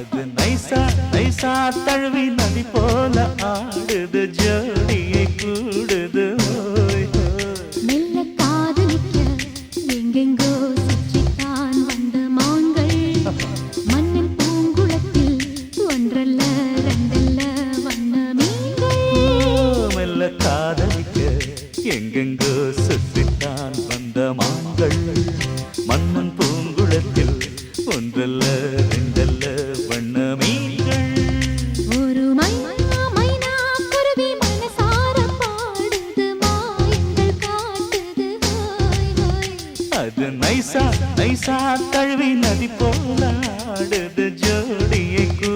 அது நைசா நைசா தழுவி நதி போல ஆடுது ஜோடியை கூடுது ஓய் ஓய். மெல்ல காதலிக்க எங்கெங்கோ சுற்றித்தான் வந்த மாங்கள் மண்ணின் பூங்குளத்தில் ஒன்றல்ல ரெண்டல்ல வண்ண மீன்கள். மெல்ல காதலிக்க எங்கெங்கோ சுற்றித்தான் வந்த மாங்கள் மன்னன் பூங்குளத்தில் ஒன்றல்ல ரெண்டல்ல வண்ண மீன்கள். ஒரு மைனா மைனா குருவி மனசார பாடுது மாயங்கள் காட்டுது ஹோய் ஹோய். அது நைசா நைசா தழுவி நதி போல ஆடுது ஜோடியை கூ